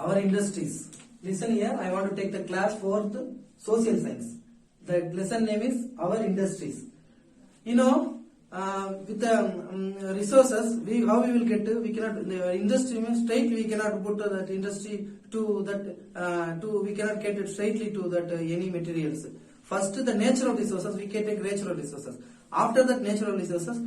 our industries. Listen here, I want to take the class 4th social science. The lesson name is our industries. You know, with the resources, how we will get to, we cannot, the industry means straight, we cannot put that industry to that, we cannot get it straightly to that any materials. First, the natural resources, we can take natural resources. After that natural resources,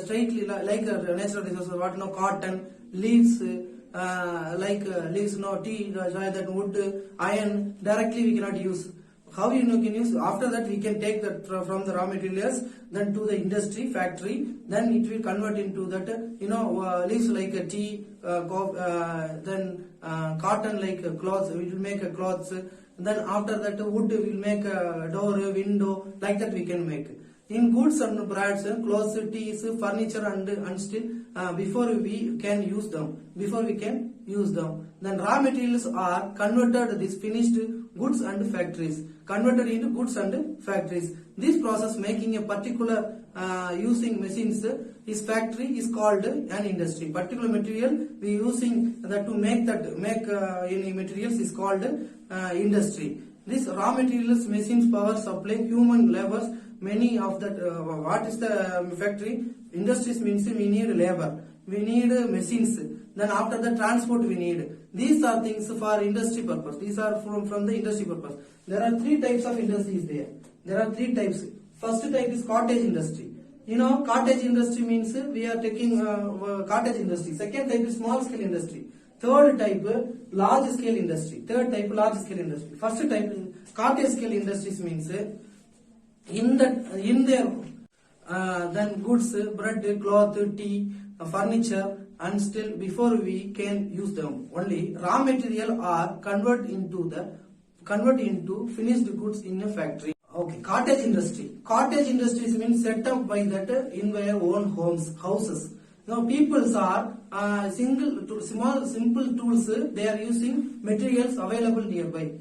straightly like natural resources, what you know, cotton, leaves, leaves, no tea, that wood, iron, directly we cannot use. How you can use? After that, we can take that from the raw materials, then to the industry, factory, then it will convert into that, leaves like tea, then cotton like cloths, we will make cloths, then after that wood we will make a door, window, like that we can make. In goods and products, clothes, teas, furniture and still, before we can use them, then raw materials are converted, this finished goods and factories, converted into goods and factories. This process making a particular using machines is factory is called an industry. Particular material we using that to make any materials is called industry. This raw materials, machines, power supply, human labors, many of that. What is the factory? Industries means we need labor, we need machines. Then after the transport we need. These are things for industry purpose. These are from the industry purpose. There are 3 types of industries there. There are 3 types. First type is cottage industry. Cottage industry means we are taking cottage industry. Second type is small scale industry. Third type, large scale industry. First type, cottage scale industries means in their then goods, bread, cloth, tea, furniture, and still before we can use them. Only raw material are convert into finished goods in a factory. Okay, cottage industry. Cottage industries means set up by that in their own houses. Now peoples are simple tools, they are using materials available nearby.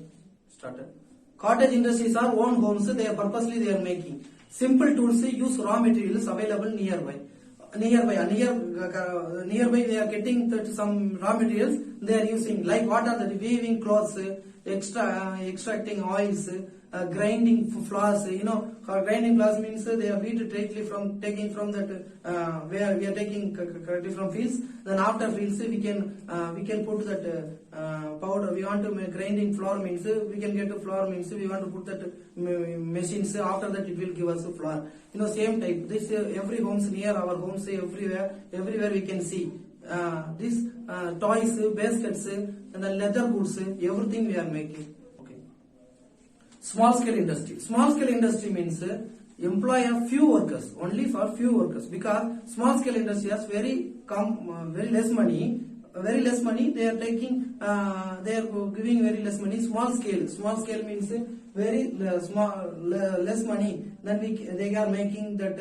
Started. Cottage industries are own homes, they are making. Simple tools use raw materials available nearby they are getting some raw materials they are using, like what are the weaving cloths, extracting oils, grinding flours. Grinding flours means they are wheat taking from that where we are taking correctly from fields. Then after fields we can put that powder. We want to make grinding flour means we can get a flour means we want to put that machines. After that it will give us a flour. Same type. This every homes near our homes, everywhere we can see these toys, baskets, and the leather goods. Everything we are making. Small scale industry. Small scale industry means employ a few workers, only for few workers, because small scale industry has very less money. They are taking, they are giving very less money. Small scale means very less money. Then they are making that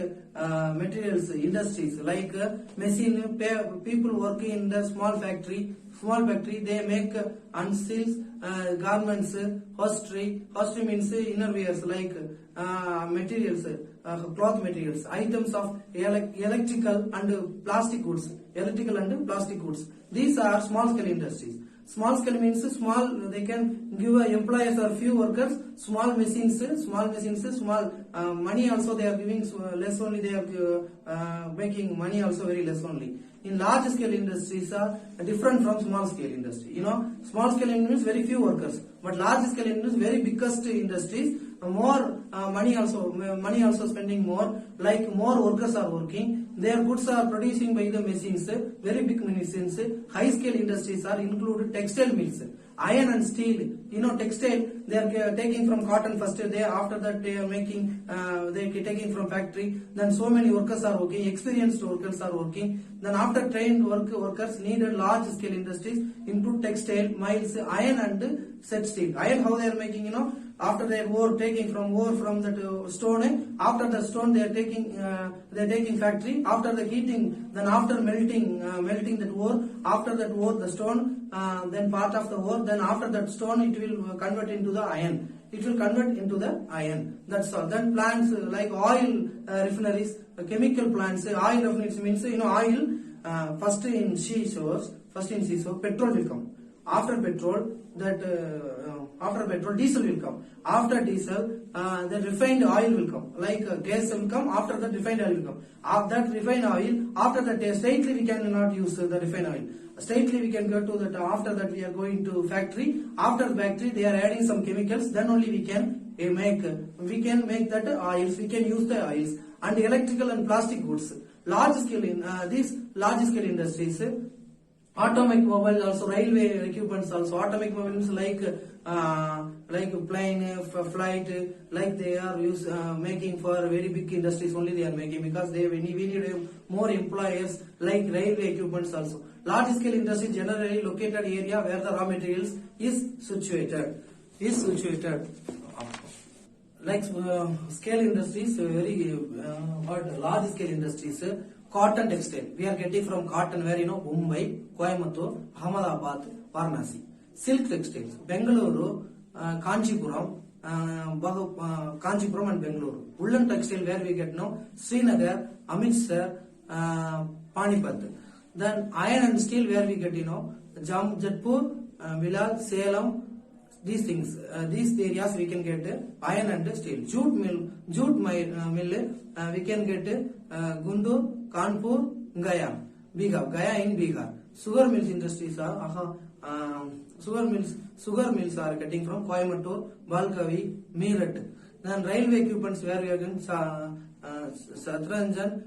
materials industries like machine. People working in the small factory. They make unseals, garments, hosiery. Hosiery means innerwears like materials, cloth materials, items of electrical and plastic goods. These are small scale industries. Small scale means small. They can give employers or few workers. Small machines. Small money also they are giving less only. They are making money also very less only. In large scale industries are different from small scale industry. Small scale industry means very few workers, but large scale industry very biggest industries. More money also spending more. Like more workers are working. Their goods are producing by the machines. Very big machines. High scale industries are included textile mills, iron and steel. Textile they are taking from cotton first. After that they are making. They are taking from factory. Then so many workers are working. Experienced workers are working. Then after trained workers needed large scale industries include textile, mills, iron and set steel. Iron how they are making. After they are taking from that stone. After the stone they are taking factory. After the heating, then after melting that ore. After that ore the stone, then part of the ore. Then after that stone it will convert into the iron. That's all. Then plants like oil refineries, chemical plants. Oil refineries means oil. First in seashore, petrol will come. After petrol, diesel will come. After diesel, the refined oil will come. Like gas will come. After that, refined oil will come. After that refined oil, after that, straightly we cannot use the refined oil. Straightly we can go to that. After that, we are going to factory. After the factory, they are adding some chemicals. Then only we can make that oils. We can use the oils and electrical and plastic goods. Large scale in these large scale industries. Automobile also, railway equipments also. Automobiles like plane, flight, like they are making for very big industries only they are making, because we need more employers, like railway equipments also. Large scale industry generally located area where the raw materials is situated. Like scale industries, very large scale industries. Cotton textile, we are getting from cotton where Mumbai, Coimbatore, Ahmedabad, Varanasi. Silk textiles, Bengaluru, Kanchipuram and Bengaluru. Woolen textile where we get now Srinagar, Amritsar, Panipat. Then iron and steel where we get Jamshedpur, Bilal, Salem. These things, these areas we can get iron and steel. Jute mill, we can get Gundur, Kanpur, Gaya in Bihar. Sugar mills industries are getting from Coimbatore, Balkavi, Meerut. Then railway equipments where we are getting Satranjan,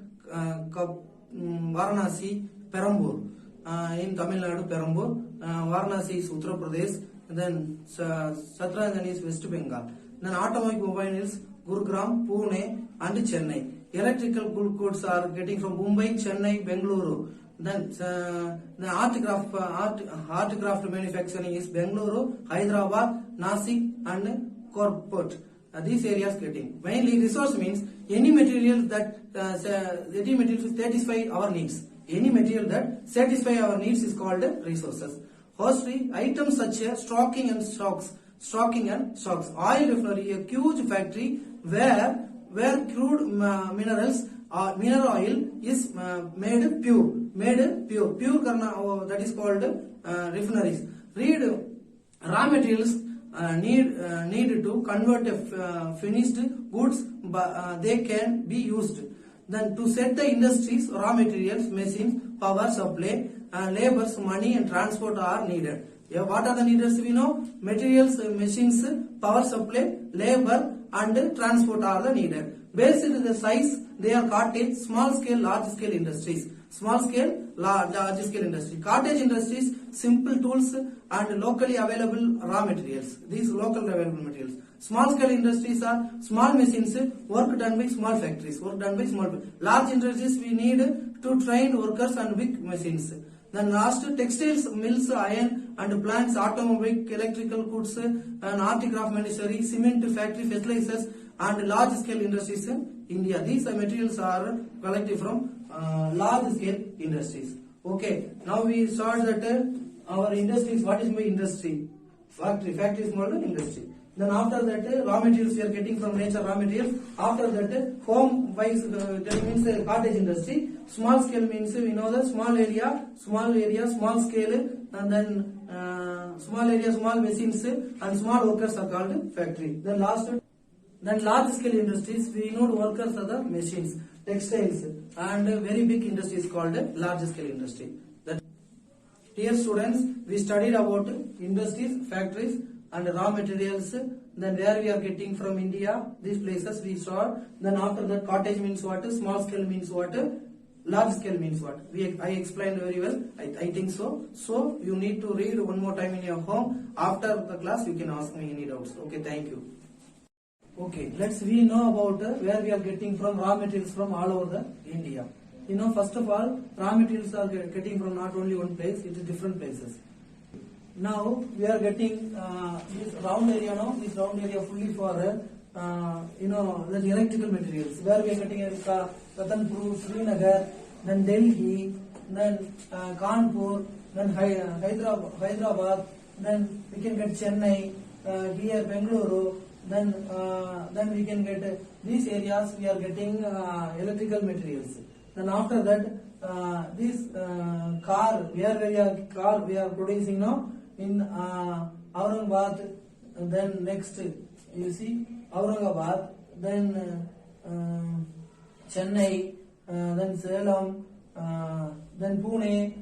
Varanasi, Perambur. In Tamil Nadu, Perambur. Varanasi is Uttar Pradesh. Then Satranjan is West Bengal. Then automobiles Gurugram, Pune and Chennai. Electrical goods are getting from Mumbai, Chennai, Bengaluru. Then the art craft manufacturing is Bengaluru, Hyderabad, Nasik and Korput. These areas getting. Mainly resource means any material that satisfy our needs. Any material that satisfy our needs is called resources. Firstly, items such as stocking and stocks. Oil refinery, a huge factory where crude minerals or mineral oil is made pure. That is called refineries. Raw materials need to convert finished goods, but they can be used. Then to set the industries, raw materials, machines, power supply, labors, money and transport are needed. What are the needs we know? Materials, machines, power supply, labor and transport are the needed. Based on the size, they are cottage, small scale, large scale industries. Small scale, large scale industry. Cottage industries, simple tools and locally available raw materials. These local available materials. Small scale industries are small machines, work done by small factories, Large industries we need to train workers and big machines. Then last, textiles, mills, iron and plants, automobile, electrical goods and art craft manufacturing, cement factory, fertilizers and large scale industries in India. These materials are collected from large scale industries. Okay, now we saw that our industries, what is my industry? Factory is called industry. Then after that, raw materials we are getting from nature, raw materials. After that, home wise, that means cottage industry. Small scale means we know the small area, small scale, and then small area, small machines, and small workers are called factory. Then large scale industries, we know the workers are the machines, textiles, and very big industry is called large scale industry. Dear students, we studied about industries, factories, and raw materials. Then where we are getting from India, these places we saw. Then after that, cottage means what, small scale means what, large scale means what. I explained very well. I think so. So you need to read one more time in your home. After the class, you can ask me any doubts. Okay, thank you. Okay, we know about where we are getting from raw materials from all over the India. First of all, raw materials are getting from not only one place, it is different places. Now we are getting this round area fully for the electrical materials, where we are getting Ratanpur, Srinagar, then Delhi, then Kanpur, then Hyderabad, then we can get Chennai, here Bengaluru, then we can get these areas we are getting electrical materials. Then after that, this car we are producing now. in Aurangabad, then next you see Aurangabad, then Chennai, then Salem, then Pune.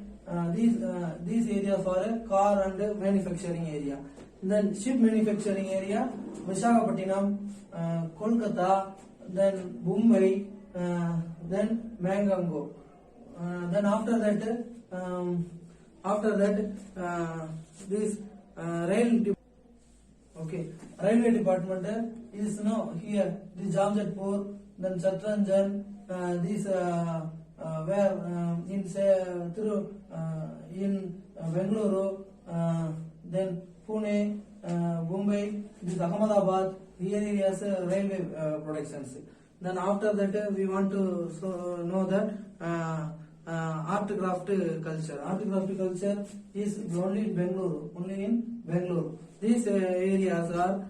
These areas are a car and manufacturing area. Then ship manufacturing area, Visakhapatnam, Kolkata, then Mumbai, then Mangango. Then after that, this railway department is now here. This Jamshedpur, then Chatranjan, this where in say through in Bengaluru, then Pune, Mumbai, this Ahmedabad. Here areas railway productions. Then after that we want to know that art craft culture. Art craft culture is only in Bengaluru. These areas are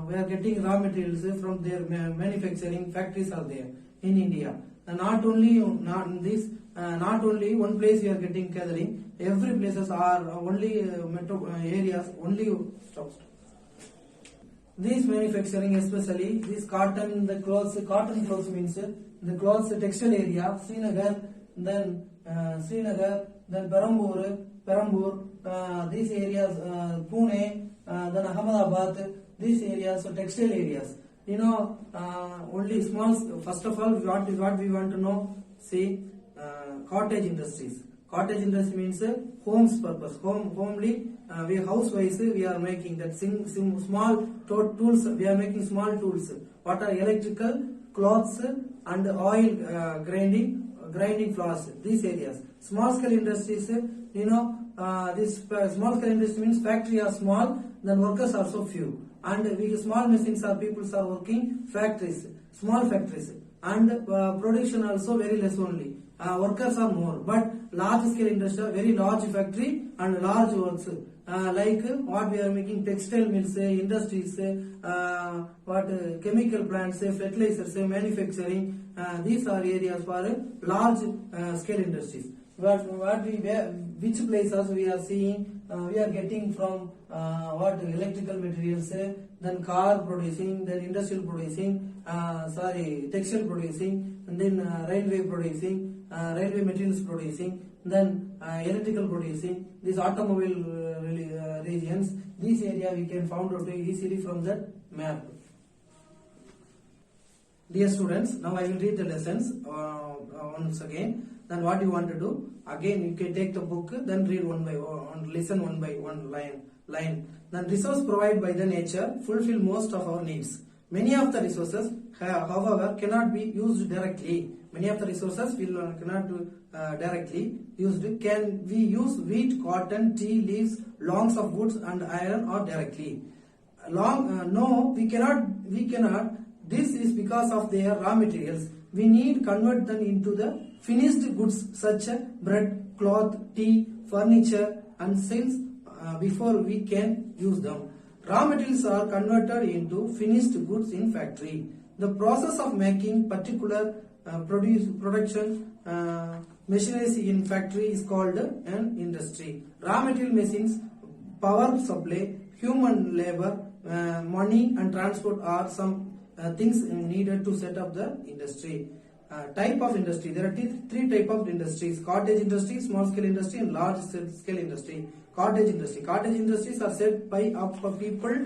we are getting raw materials from their manufacturing factories are there in India. And not only one place we are getting gathering. Every places are only metro areas only stop. This manufacturing, especially this cotton, the clothes, cotton clothes means the clothes textile area, Srinagar, then Perambur, these areas, Pune, then Ahmedabad, these areas, so textile areas. You know, only small. First of all, what we want to know, see, cottage industries. Cottage industry means homes purpose. Homely, we housewives we are making that small tools. We are making small tools. What are electrical, cloths, and oil grinding floors. These areas. Small scale industries. You know, this small scale industry means factory are small, then workers are so few. And we small machines are people are working factories, small factories, and production also very less only. Workers are more, but large scale industry, very large factory and large works. Like what we are making textile mills, industries, chemical plants, fertilizers, manufacturing. These are areas for large scale industries. Which places we are seeing? We are getting from electrical materials, then car producing, then industrial producing, textile producing, and then railway producing, railway materials producing, then electrical producing. These automobile regions, this area we can find out easily from that map. Dear students, now I will read the lessons once again. Then what you want to do? Again, you can take the book, then read one by one, listen one by one line. Then resource provided by the nature fulfill most of our needs. Many of the resources, however, cannot be used directly. Many of the resources cannot be directly used. Can we use wheat, cotton, tea leaves, longs of goods and iron or directly? No, we cannot. This is because of their raw materials. We need convert them into the finished goods such as bread, cloth, tea, furniture and sales before we can use them. Raw materials are converted into finished goods in factory. The process of making particular production machinery in factory is called an industry. Raw material machines, power supply, human labor, money and transport are some things needed to set up the industry. Type of industry. There are three type of industries: cottage industry, small scale industry, and large scale industry. Cottage industry. Cottage industries are set by people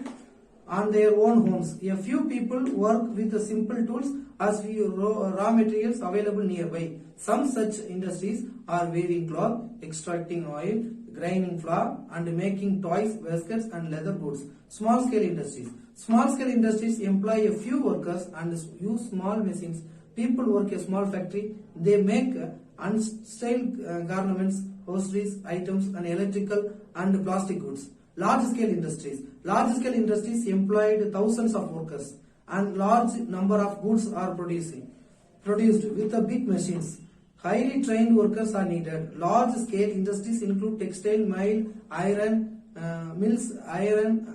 on their own homes. A few people work with the simple tools as few raw materials available nearby. Some such industries are weaving cloth, extracting oil, grinding flour, and making toys, baskets, and leather goods. Small scale industries. Small scale industries employ a few workers and use small machines. People work a small factory. They make unstyled garments, hosiery items, and electrical and plastic goods. Large scale industries. Large scale industries employed thousands of workers and large number of goods are produced with the big machines. Highly trained workers are needed. Large scale industries include textile mill, iron mills, iron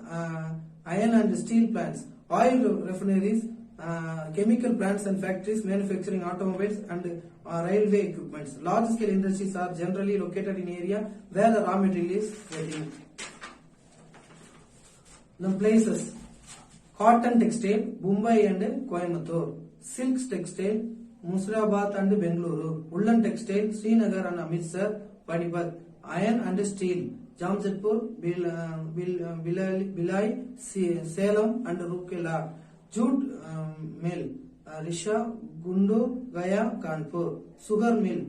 and steel plants, oil refineries, chemical plants and factories manufacturing automobiles and railway equipments. Large scale industries are generally located in area where the raw material is getting. The places: cotton textile, Mumbai and Coimbatore; silk textile, Muzaffarabad and Bengaluru; woolen textile, Srinagar and Amritsar, Panipat; iron and steel, Jamshedpur, Bhilai, Salem and Rourkela; jute mill, Risha, Gundur, Gaya, Kanpur; sugar mill,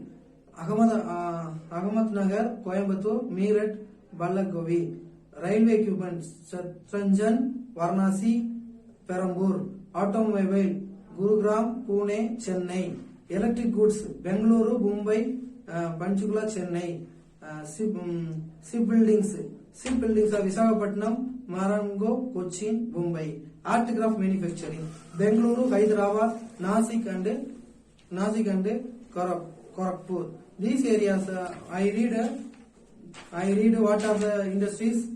Ahmednagar, Coimbatore, Meerut, Balagovi; railway equipment, Satranjan, Varanasi, Perambur; automobile, Gurugram, Pune, Chennai; electric goods, Bengaluru, Mumbai, Panchkula, Chennai; shipbuildings are Visakhapatnam, Marango, Cochin, Mumbai; art craft manufacturing, Bengaluru, Hyderabad, Nasik and Kharagpur. These areas I read what are the industries: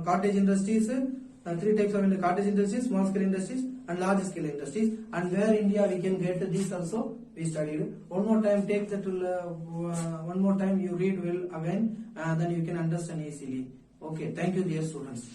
cottage industries, three types of cottage industries, small scale industries and large scale industries, and where India we can get these also we studied. One more time take that, one more time you read well again, then you can understand easily. Okay, thank you dear students.